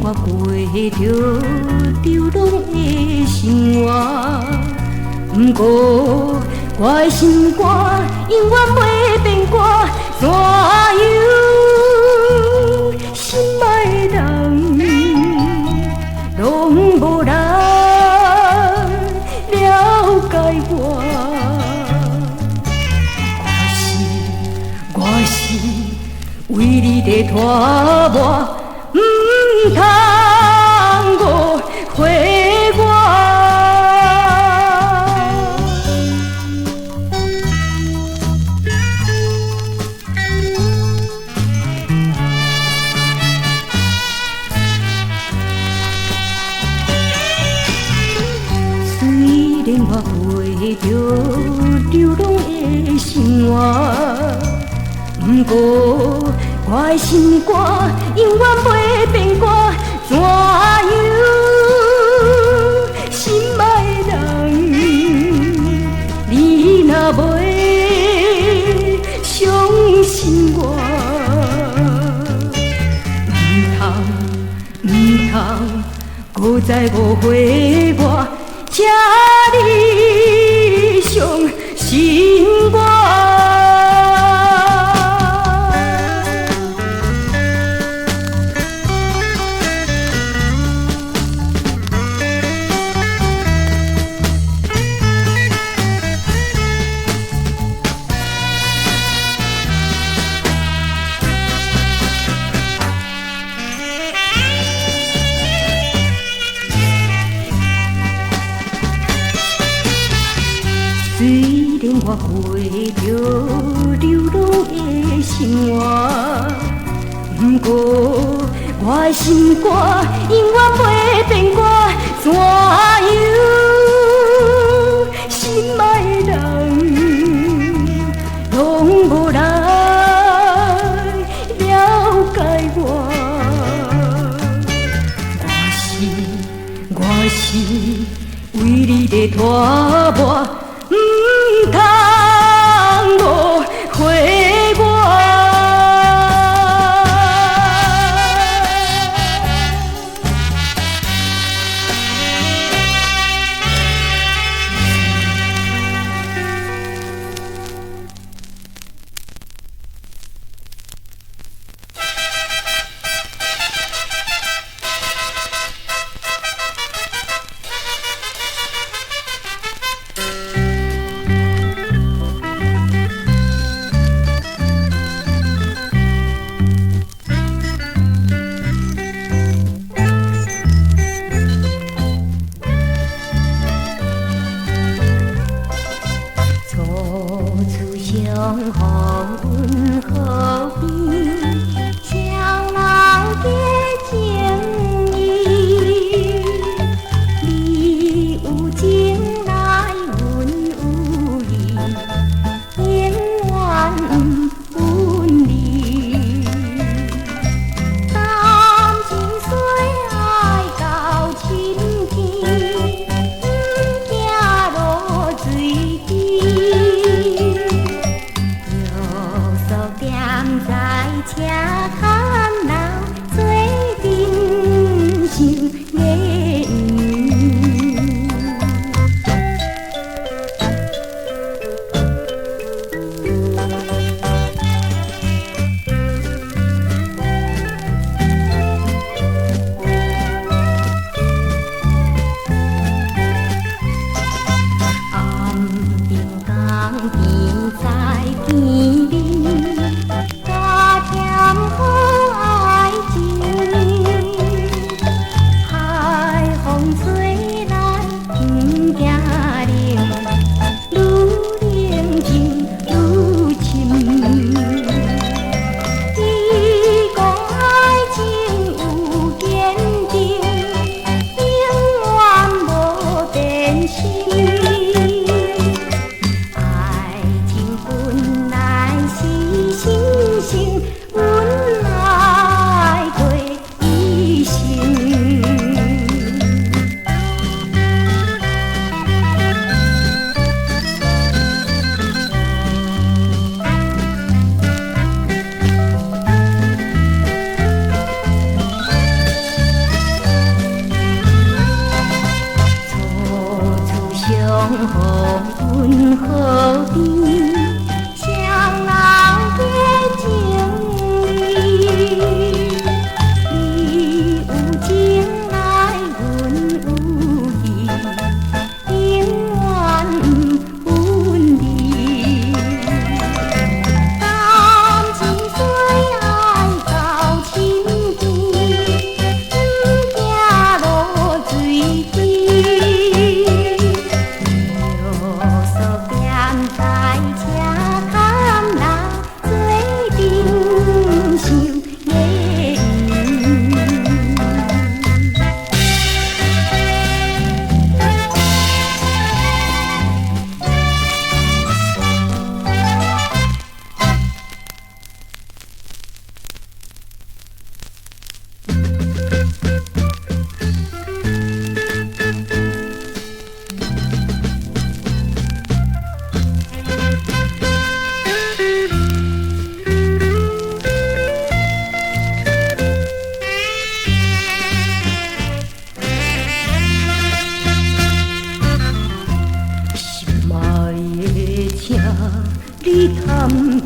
我过着流浪的生活，不过我的心肝永远袂变卦，怎样心爱的人，拢无人了解我。我是为你在拖磨，不通误会我。虽然我过着流浪的生活，不过我的心肝永远袂变卦，怎样心爱人，你若袂相信我，唔通再误会我，请你相信我。虽然我过着流浪的生活，不过我的心肝永远袂变卦，怎样心爱人，拢无人了解我。我是为你在拖磨，不通误会我。相逢何必将老的情意，你有情来阮有意，永远不分离。感情虽爱到深天，不惊落水滴。在车看老做阵想念你。暗平港边在边边。爱情，海风吹来不惊冷，愈冷情愈深。你讲爱情有坚定，永远无变心。爱情本来是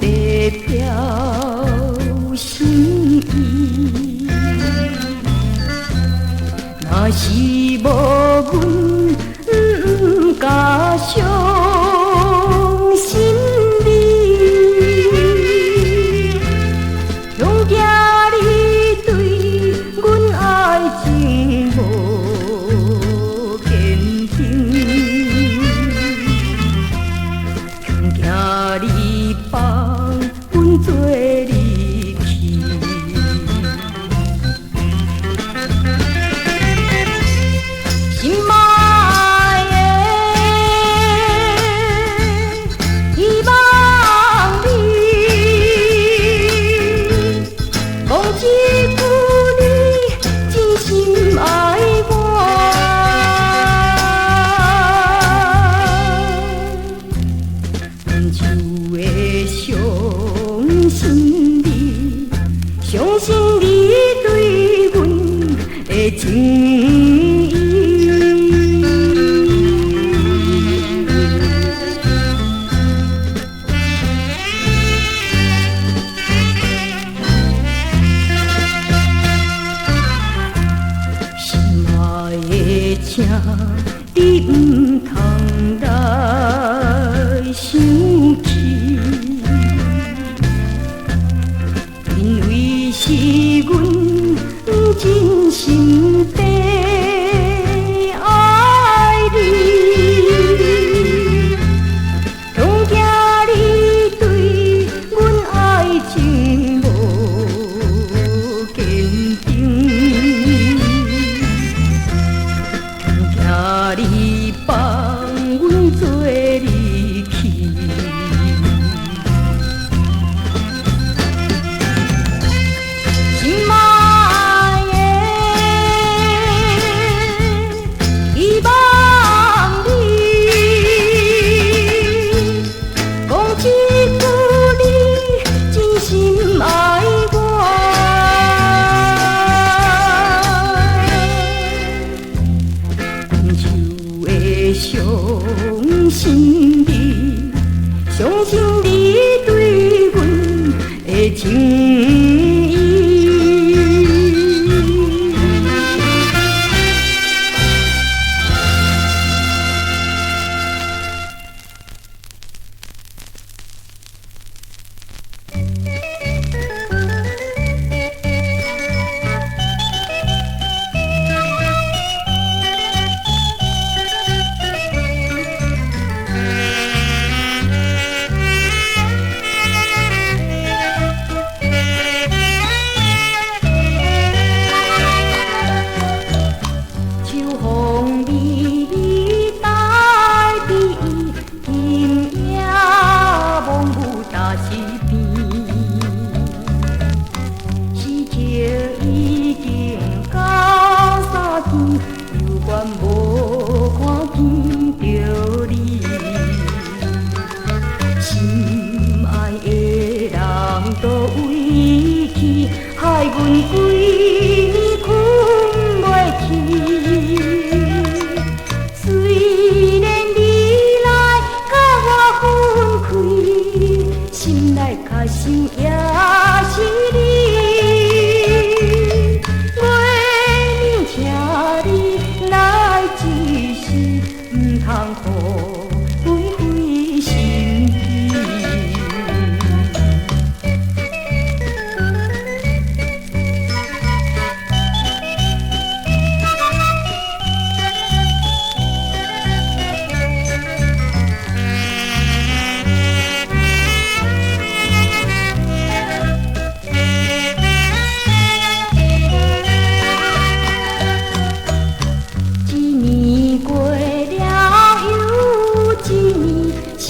白飘心意，若是无阮加伤心你，恐惊你对阮爱情无坚定，恐惊你放阮做你去。心爱的，希望你讲一句你真心爱我，阮就会相信你，相信你对阮的情意。心爱的，请你唔通来生气，因为是阮真心地爱你，恐惊你对阮爱情无坚定，恐惊你放阮做你去。心爱的，希望你讲一句你真心爱我，阮就会相信你，相信你对阮的情意。秋风微微带笔，今夜梦舞大西边，时节已经到三更，犹原无看见着你。心爱的人倒位去，害阮规暝困袂去。虽然你来甲我分开，心内较想也是你。月明，请你来一时，唔通予阮灰心机。一年过了又一年，心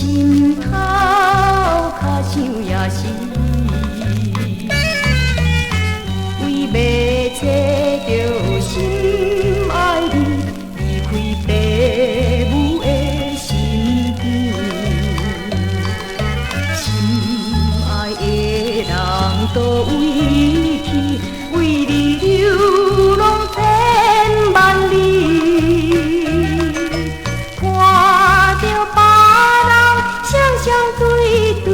头较想也是，为要找着心爱你，离开父母的身边。心爱的人倒位去，为你流浪千万里，看着别人双双对对，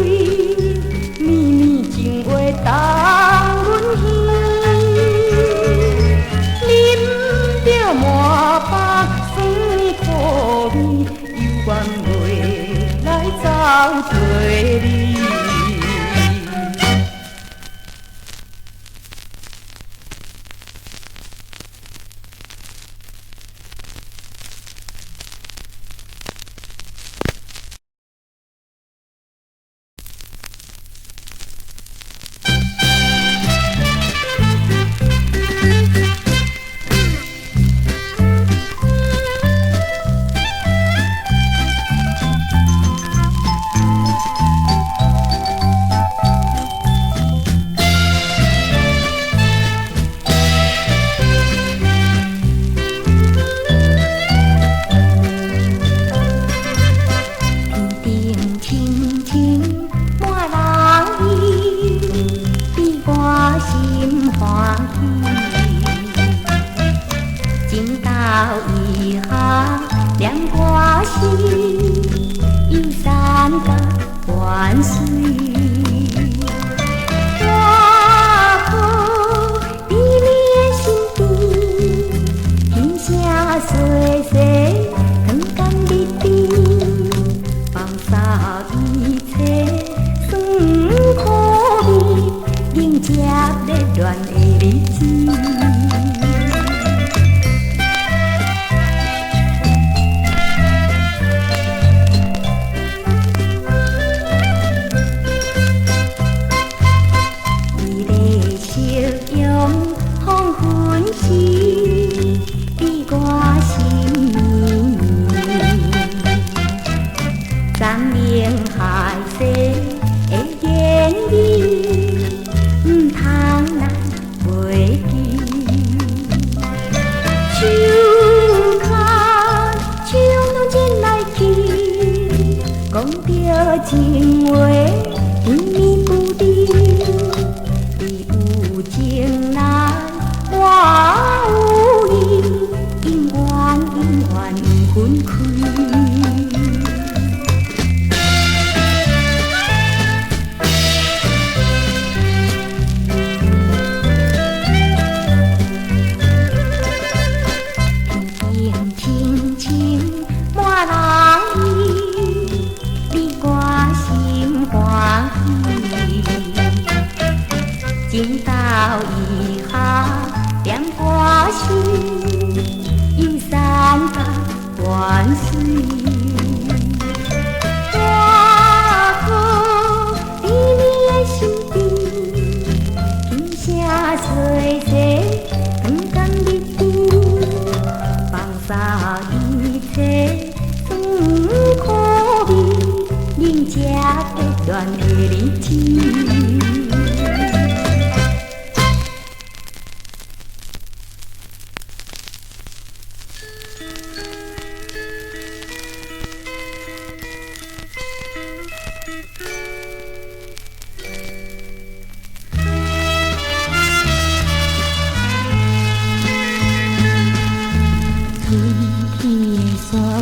远的日子。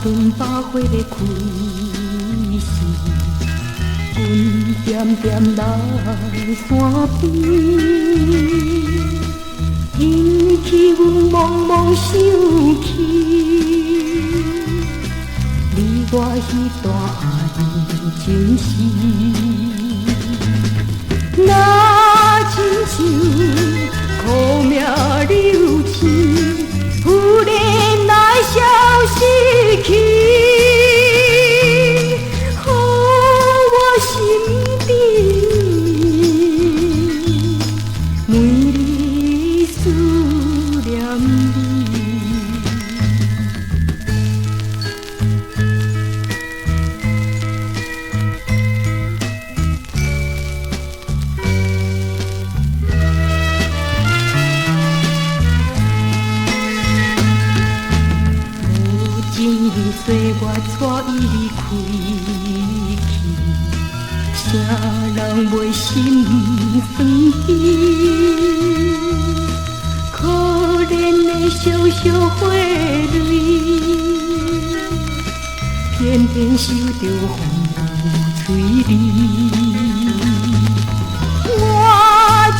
轮百花要开时，阮点点来山边，引起阮茫茫想起，你我迄段爱情事，若亲像苦命流星，忽然来消失去，予我心底每日思念你。岁月带伊离开去，啥人袂心酸悲？可怜的小小花蕊，偏偏受着风雨吹离。我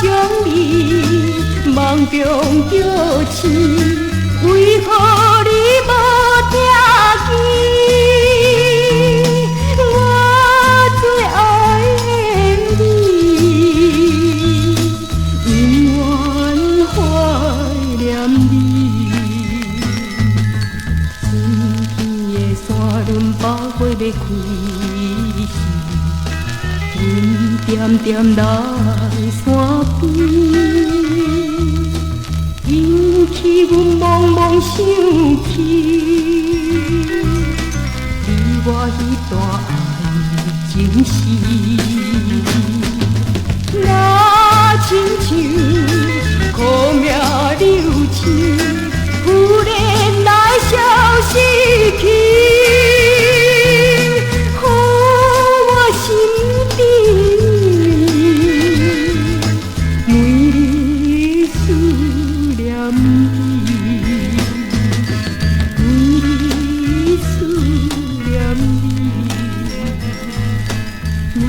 将你梦中叫醒，为何你无听？我最爱的你，永远怀念你。春天的山峦百花要开时，阮点点来山边，引起阮茫茫想起。我迄段爱情事，若亲像苦命流星，忽然来消失去，予我心底每日思念你，每日思念你。你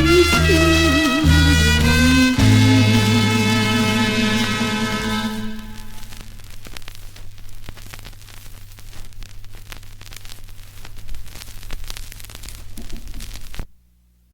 的心。